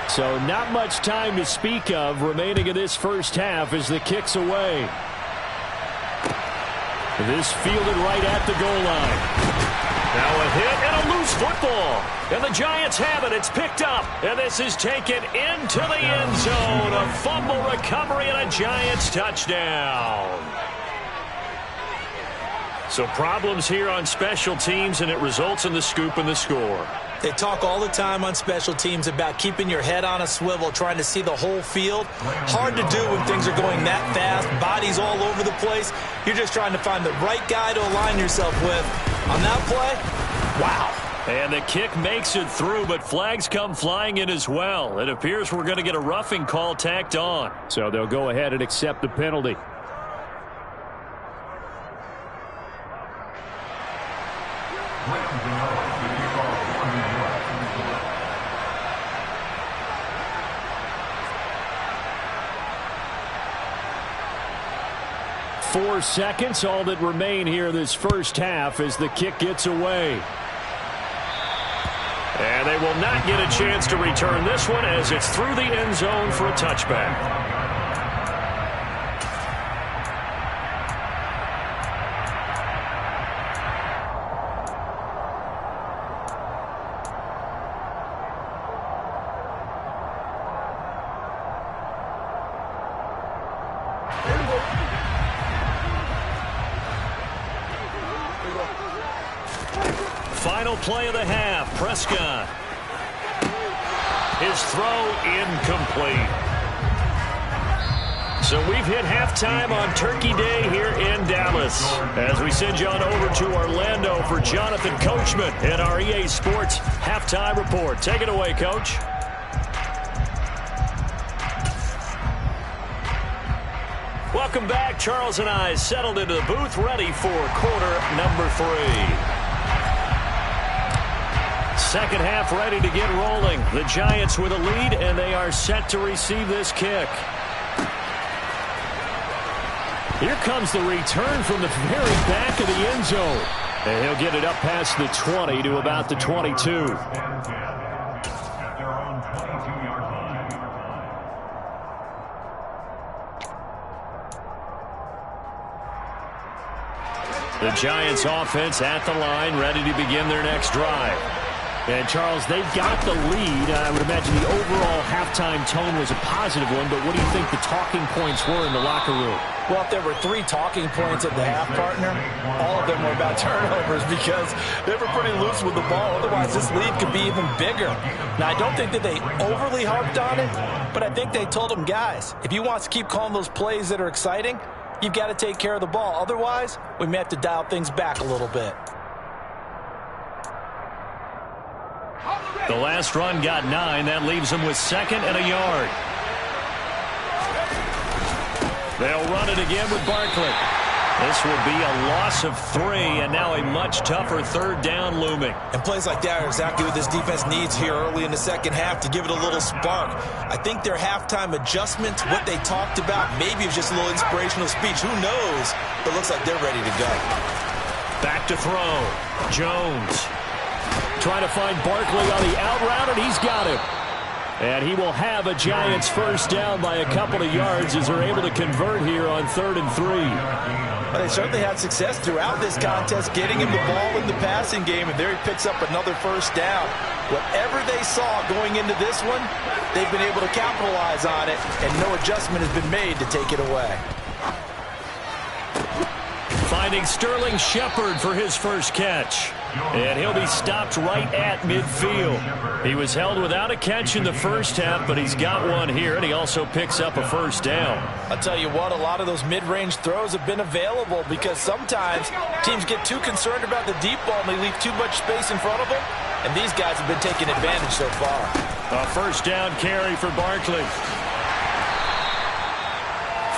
So not much time to speak of remaining in this first half as the kick's away. This fielded right at the goal line. Now a hit and a loose football. And the Giants have it. It's picked up. And this is taken into the end zone. A fumble recovery and a Giants touchdown. So problems here on special teams, and it results in the scoop and the score. They talk all the time on special teams about keeping your head on a swivel, trying to see the whole field. Hard to do when things are going that fast, bodies all over the place. You're just trying to find the right guy to align yourself with. On that play, wow. And the kick makes it through, but flags come flying in as well. It appears we're going to get a roughing call tacked on. So they'll go ahead and accept the penalty. Four seconds, all that remain here this first half as the kick gets away. And they will not get a chance to return this one as it's through the end zone for a touchback. Final play of the half, Prescott. His throw incomplete. So we've hit halftime on Turkey Day here in Dallas. As we send you on over to Orlando for Jonathan Coachman in our EA Sports Halftime Report. Take it away, Coach. Welcome back. Charles and I settled into the booth, ready for quarter number 3. Second half ready to get rolling. The Giants with a lead, and they are set to receive this kick. Here comes the return from the very back of the end zone. And he'll get it up past the 20 to about the 22. The Giants offense at the line, ready to begin their next drive. And, Charles, they've got the lead. I would imagine the overall halftime tone was a positive one, but what do you think the talking points were in the locker room? Well, if there were 3 talking points at the half, partner, all of them were about turnovers because they were pretty loose with the ball. Otherwise, this lead could be even bigger. Now, I don't think that they overly harped on it, but I think they told them, guys, if you want to keep calling those plays that are exciting, you've got to take care of the ball. Otherwise, we may have to dial things back a little bit. The last run got 9. That leaves them with 2nd and a yard. They'll run it again with Barkley. This will be a loss of 3, and now a much tougher 3rd down looming. And plays like that are exactly what this defense needs here early in the second half to give it a little spark. I think their halftime adjustments, what they talked about, maybe it was just a little inspirational speech. Who knows? But it looks like they're ready to go. Back to throw. Jones. Trying to find Barkley on the out route, and he's got him. And he will have a Giants first down by a couple of yards as they're able to convert here on 3rd and 3. Well, they certainly had success throughout this contest getting him the ball in the passing game, and there he picks up another first down. Whatever they saw going into this one, they've been able to capitalize on it, and no adjustment has been made to take it away. Finding Sterling Shepard for his first catch. And he'll be stopped right at midfield. He was held without a catch in the first half, but he's got one here, and he also picks up a first down. I'll tell you what, a lot of those mid-range throws have been available because sometimes teams get too concerned about the deep ball and they leave too much space in front of them, and these guys have been taking advantage so far. A first down carry for Barkley.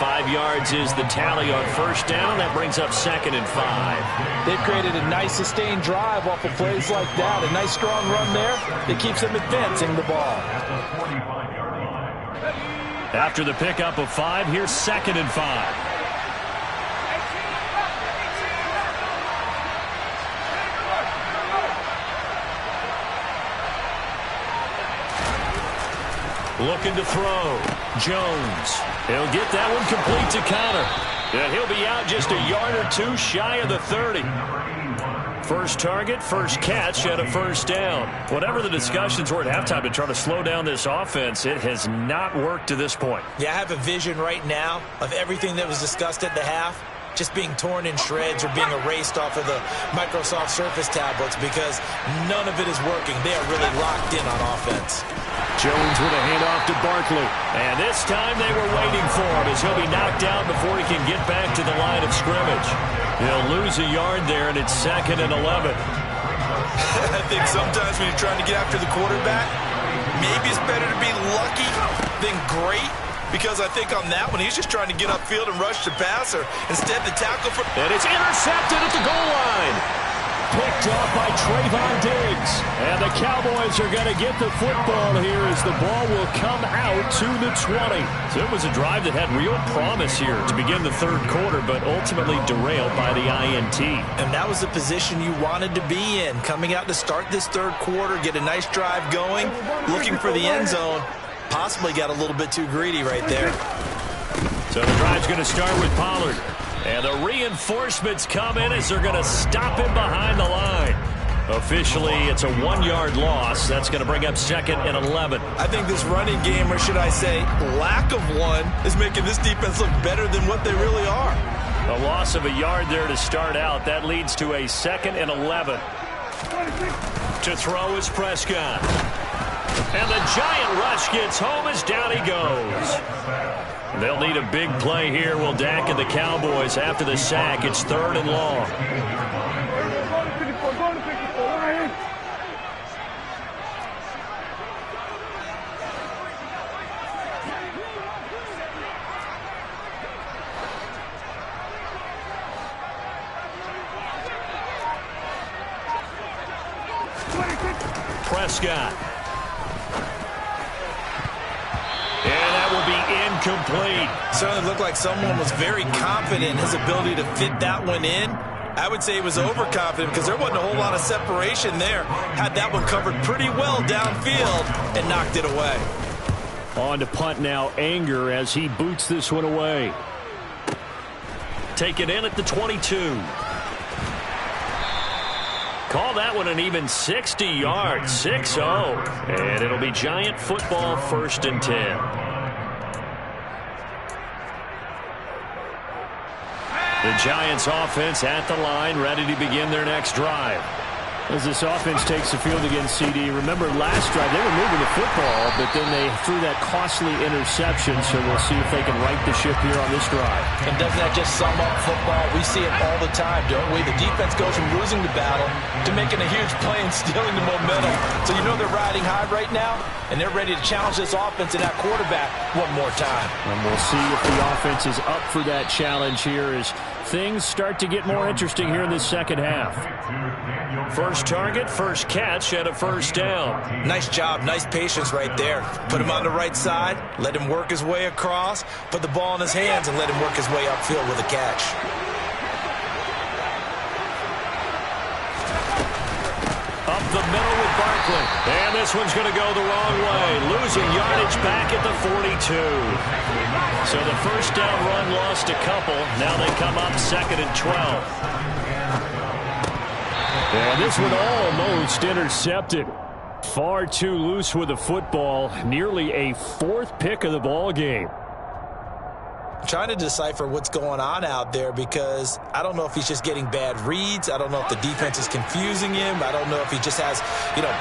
5 yards is the tally on first down. That brings up 2nd and 5. They've created a nice sustained drive off of plays like that. A nice strong run there that keeps them advancing the ball. After the pickup of 5, here's 2nd and 5. Looking to throw. Jones. He'll get that one complete to Connor. And he'll be out just a yard or two shy of the 30. First target, first catch, and a first down. Whatever the discussions were at halftime to try to slow down this offense, it has not worked to this point. Yeah, I have a vision right now of everything that was discussed at the half just being torn in shreds or being erased off of the Microsoft Surface tablets because none of it is working. They are really locked in on offense. Jones with a handoff to Barkley. And this time they were waiting for him as he'll be knocked down before he can get back to the line of scrimmage. He'll lose a yard there, and it's 2nd and 11. I think sometimes when you're trying to get after the quarterback, maybe it's better to be lucky than great. Because I think on that one, he's just trying to get upfield and rush the passer. Instead, the tackle for... And it's intercepted at the goal line. Picked off by Trayvon Diggs. And the Cowboys are going to get the football here as the ball will come out to the 20. So it was a drive that had real promise here to begin the third quarter, but ultimately derailed by the INT. And that was the position you wanted to be in. Coming out to start this third quarter, get a nice drive going, looking for the end zone. Possibly got a little bit too greedy right there. So the drive's going to start with Pollard. And the reinforcements come in as they're going to stop him behind the line. Officially, it's a 1-yard loss. That's going to bring up 2nd and 11. I think this running game, or should I say lack of one, is making this defense look better than what they really are. A loss of a yard there to start out. That leads to a 2nd and 11. To throw is Prescott. And the giant rush gets home as down he goes. They'll need a big play here, will Dak and the Cowboys after the sack. It's 3rd and long. Prescott. Incomplete. Certainly looked like someone was very confident in his ability to fit that one in. I would say he was overconfident because there wasn't a whole lot of separation there. Had that one covered pretty well downfield and knocked it away. On to punt now, Anger as he boots this one away. Take it in at the 22. Call that one an even 60 yards, 6-0. And it'll be Giant football, 1st and 10. The Giants offense at the line, ready to begin their next drive. As this offense takes the field against CD, remember last drive they were moving the football, but then they threw that costly interception, so we'll see if they can right the ship here on this drive. And doesn't that just sum up football? We see it all the time, don't we? The defense goes from losing the battle to making a huge play and stealing the momentum. So you know they're riding high right now, and they're ready to challenge this offense and that quarterback one more time. And we'll see if the offense is up for that challenge here as things start to get more interesting here in this second half. First target, first catch, and a first down. Nice job, nice patience right there. Put him on the right side, let him work his way across, put the ball in his hands, and let him work his way upfield with a catch. Up the middle with Barkley. And this one's going to go the wrong way. Losing yardage back at the 42. So the first down run lost a couple. Now they come up 2nd and 12. And this one almost intercepted. Far too loose with the football. Nearly a 4th pick of the ball game. I'm trying to decipher what's going on out there because I don't know if he's just getting bad reads. I don't know if the defense is confusing him. I don't know if he just has,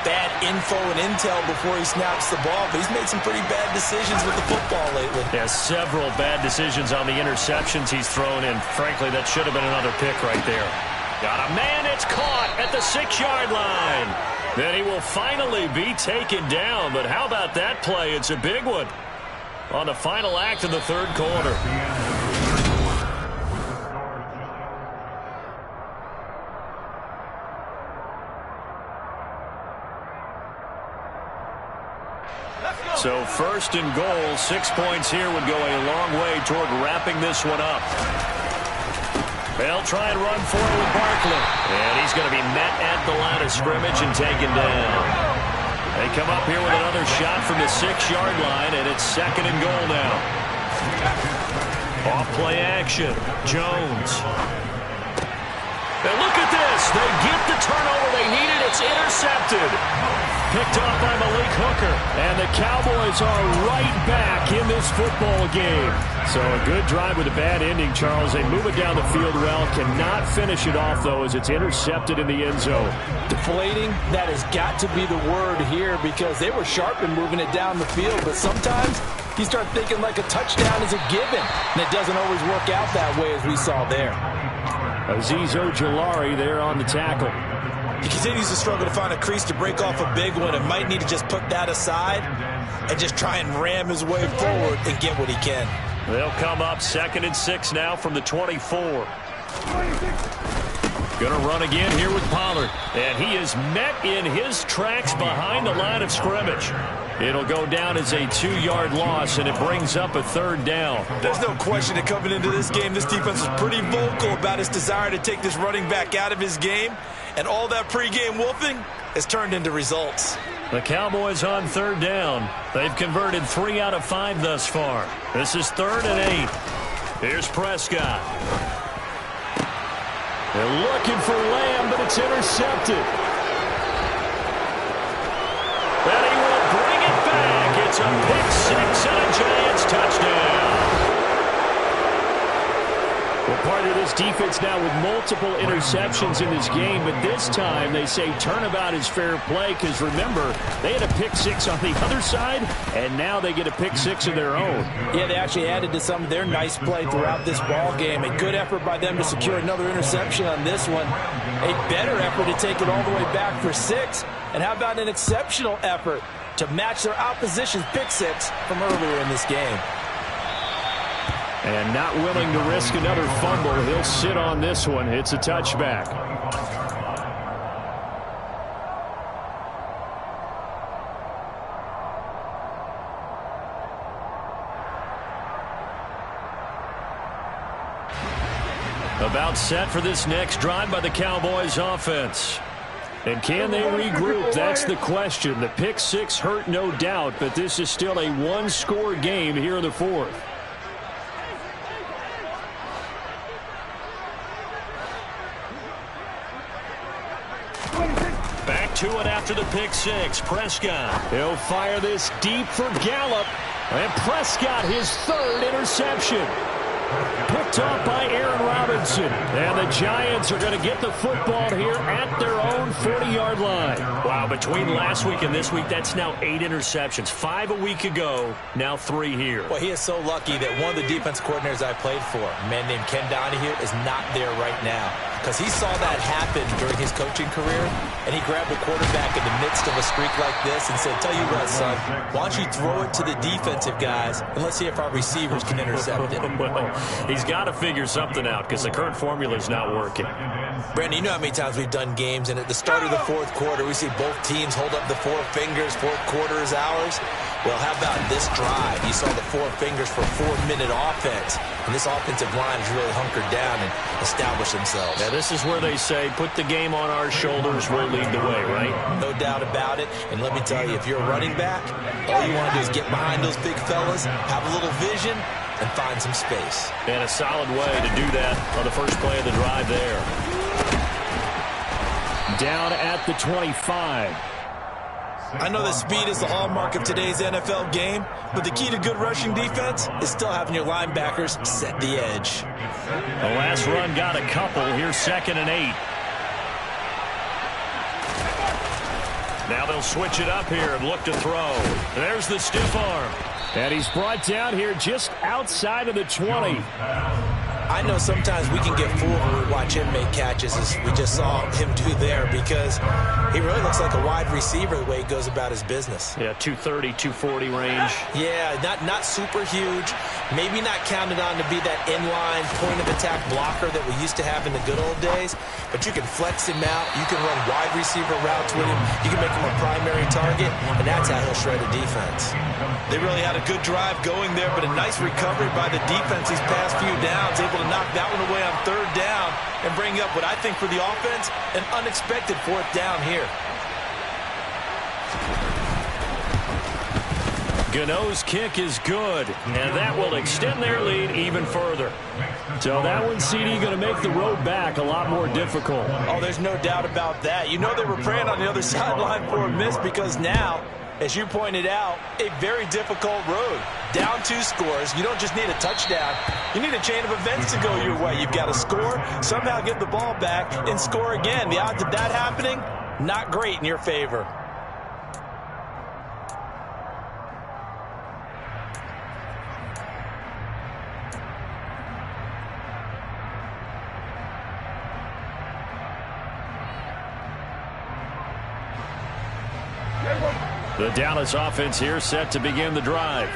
bad info and intel before he snaps the ball. But he's made some pretty bad decisions with the football lately. Yeah, several bad decisions on the interceptions he's thrown, and frankly, that should have been another pick right there. Got a man, it's caught at the 6-yard line. Then he will finally be taken down. But how about that play? It's a big one on the final act of the third quarter. So 1st and goal, 6 points here would go a long way toward wrapping this one up. They'll try and run for it with Barkley. And he's going to be met at the line of scrimmage and taken down. They come up here with another shot from the 6-yard line, and it's 2nd and goal now. Off play action. Jones. And look at this. They get the turnover they needed. It's intercepted. Picked off by Malik Hooker. And the Cowboys are right back in this football game. So a good drive with a bad ending, Charles. They move it down the field well. Cannot finish it off, though, as it's intercepted in the end zone. Deflating, that has got to be the word here, because they were sharp in moving it down the field. But sometimes you start thinking like a touchdown is a given, and it doesn't always work out that way, as we saw there. Azeez Ojulari there on the tackle. He continues to struggle to find a crease to break off a big one and might need to just put that aside and just try and ram his way forward and get what he can. They'll come up 2nd and 6 now from the 24. Going to run again here with Pollard. And he is met in his tracks behind the line of scrimmage. It'll go down as a 2-yard loss, and it brings up a 3rd down. There's no question that coming into this game, this defense is pretty vocal about its desire to take this running back out of his game. And all that pregame wolfing has turned into results. The Cowboys on 3rd down. They've converted 3 out of 5 thus far. This is 3rd and 8. Here's Prescott. They're looking for Lamb, but it's intercepted. And he will bring it back. It's a pick 6 and a Giants touchdown. Well, part of this defense now with multiple interceptions in this game, but this time they say turnabout is fair play, because remember, they had a pick 6 on the other side, and now they get a pick 6 of their own. Yeah, they actually added to some of their nice play throughout this ball game. A good effort by them to secure another interception on this one. A better effort to take it all the way back for 6. And how about an exceptional effort to match their opposition's pick 6 from earlier in this game. And not willing to risk another fumble. He'll sit on this one. It's a touchback. About set for this next drive by the Cowboys offense. And can they regroup? That's the question. The pick 6 hurt, no doubt, but this is still a one-score game here in the 4th. Back to it after the pick 6. Prescott. He'll fire this deep for Gallup. And Prescott, his 3rd interception. Picked off by Aaron Robinson. And the Giants are going to get the football here at their own 40-yard line. Wow, between last week and this week, that's now 8 interceptions. 5 a week ago, now 3 here. Well, he is so lucky that one of the defense coordinators I played for, a man named Ken Donahue, is not there right now. Because he saw that happen during his coaching career, and he grabbed the quarterback in the midst of a streak like this and said, tell you what, son, why don't you throw it to the defensive guys, and let's see if our receivers can intercept it. Well, he's got to figure something out, because the current formula is not working. Brandon, you know how many times we've done games, and at the start of the 4th quarter, we see both teams hold up the 4 fingers, 4th quarter is ours. Well, how about this drive? You saw the 4 fingers for a 4-minute offense, and this offensive line has really hunkered down and established themselves. Yeah, this is where they say, put the game on our shoulders, we'll lead the way, right? No doubt about it. And let me tell you, if you're a running back, all you want to do is get behind those big fellas, have a little vision, and find some space. And a solid way to do that on the first play of the drive there. Down at the 25. I know that speed is the hallmark of today's NFL game, but the key to good rushing defense is still having your linebackers set the edge. The last run got a couple. Here's 2nd and 8. Now they'll switch it up here and look to throw. There's the stiff arm. And he's brought down here just outside of the 20. I know sometimes we can get fooled when we watch him make catches, as we just saw him do there, because he really looks like a wide receiver the way he goes about his business. Yeah, 230, 240 range. Yeah, not super huge. Maybe not counted on to be that inline point-of-attack blocker that we used to have in the good old days, but you can flex him out. You can run wide receiver routes with him. You can make him a primary target, and that's how he'll shred a defense. They really had a good drive going there, but a nice recovery by the defense these past few downs, able to knock that one away on 3rd down and bring up what I think for the offense, an unexpected 4th down here. Gano's kick is good, and that will extend their lead even further. So that one, CD, going to make the road back a lot more difficult. Oh, there's no doubt about that. You know they were praying on the other sideline for a miss because now, as you pointed out, a very difficult road. Down 2 scores. You don't just need a touchdown. You need a chain of events to go your way. You've got to score, somehow get the ball back, and score again. The odds of that happening, not great in your favor. The Dallas offense here set to begin the drive.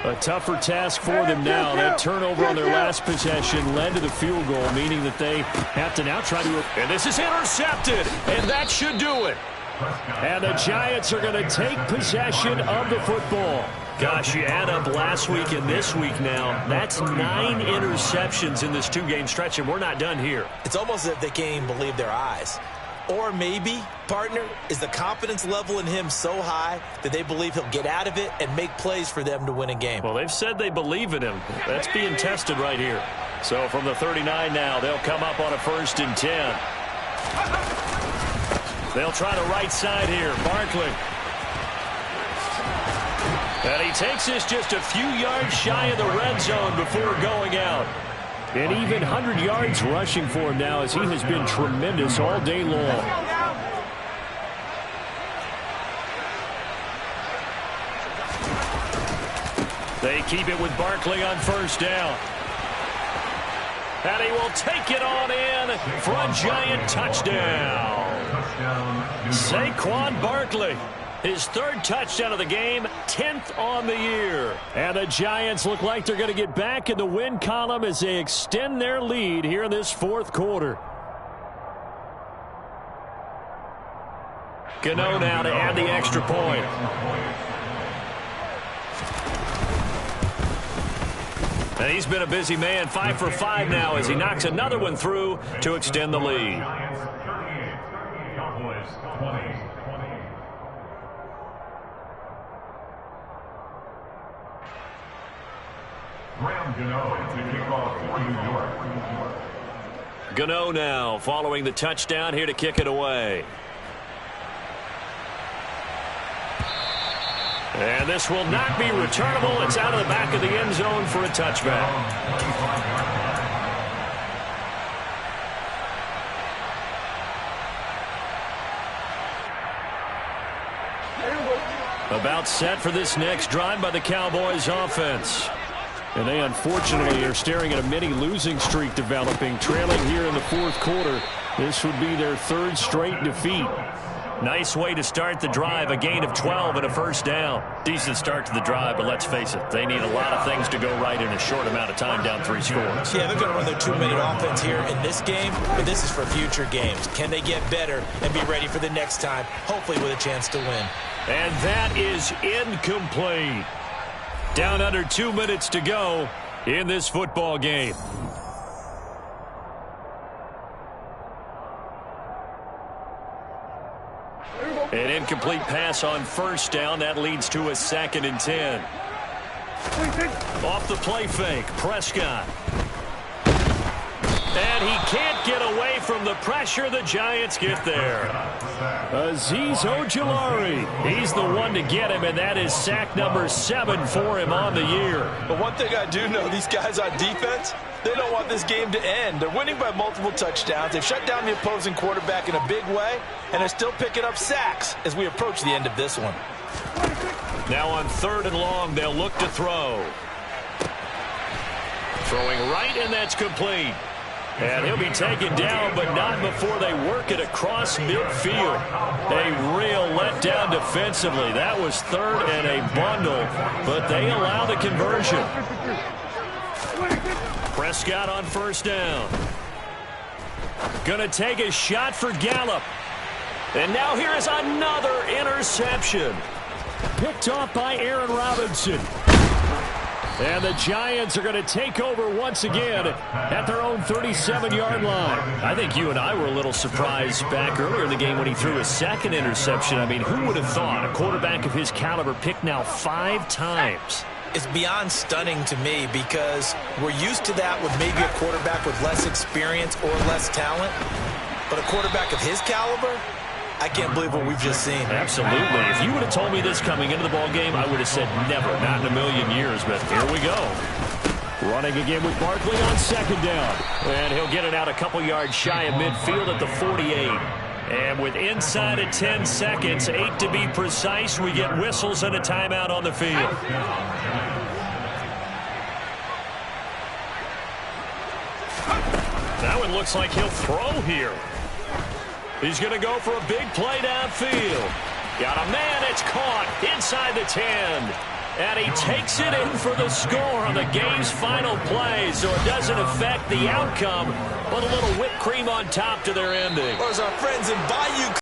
A tougher task for them now. That turnover on their last possession led to the field goal, meaning that they have to now try to... And this is intercepted, and that should do it. And the Giants are going to take possession of the football. Gosh, you add up last week and this week now, that's 9 interceptions in this 2-game stretch, and we're not done here. It's almost as if they can't even believe their eyes. Or maybe, partner, is the confidence level in him so high that they believe he'll get out of it and make plays for them to win a game. Well, they've said they believe in him. That's being tested right here. So from the 39 now, they'll come up on a 1st and 10. They'll try the right side here. Barkley. And he takes this just a few yards shy of the red zone before going out. And even 100 yards rushing for him now as he has been tremendous all day long. They keep it with Barkley on 1st down. And he will take it on in for a Giant touchdown. Saquon Barkley. His 3rd touchdown of the game, 10th on the year. And the Giants look like they're going to get back in the win column as they extend their lead here in this 4th quarter. Gano now to add the extra point. And he's been a busy man, 5 for 5 now as he knocks another one through to extend the lead. Gano now following the touchdown here to kick it away. And this will not be returnable. It's out of the back of the end zone for a touchback. About set for this next drive by the Cowboys offense. And they unfortunately are staring at a mini losing streak developing, trailing here in the 4th quarter. This would be their 3rd straight defeat. Nice way to start the drive, a gain of 12 and a 1st down. Decent start to the drive, but let's face it, they need a lot of things to go right in a short amount of time down 3 scores. Yeah, they're going to run their 2-minute offense here in this game, but this is for future games. Can they get better and be ready for the next time, hopefully with a chance to win? And that is incomplete. Down under 2 minutes to go in this football game. An incomplete pass on 1st down. That leads to a 2nd and 10. Off the play fake, Prescott. And he can't get away from the pressure. The Giants get there. Azeez Ojulari. He's the one to get him, and that is sack number 7 for him on the year. But one thing I do know, these guys on defense, they don't want this game to end. They're winning by multiple touchdowns. They've shut down the opposing quarterback in a big way, and they're still picking up sacks as we approach the end of this one. Now on 3rd and long, they'll look to throw. Throwing right, and that's complete. And he'll be taken down, but not before they work it across midfield. A real letdown defensively. That was 3rd and a bundle, but they allow the conversion. Prescott on 1st down. Gonna take a shot for Gallup. And now here is another interception. Picked off by Aaron Robinson. And the Giants are going to take over once again at their own 37-yard line. I think you and I were a little surprised back earlier in the game when he threw his second interception. I mean, who would have thought a quarterback of his caliber picked now 5 times? It's beyond stunning to me because we're used to that with maybe a quarterback with less experience or less talent. But a quarterback of his caliber, I can't believe what we've just seen. Absolutely. If you would have told me this coming into the ballgame, I would have said never, not in a million years. But here we go. Running again with Barkley on second down. And he'll get it out a couple yards shy of midfield at the 48. And with inside of 10 seconds, 8 to be precise, we get whistles and a timeout on the field. Now it looks like he'll throw here. He's going to go for a big play downfield. Got a man, it's caught inside the 10. And he takes it in for the score on the game's final play, so it doesn't affect the outcome, but a little whipped cream on top to their ending. Or as our friends in Bayou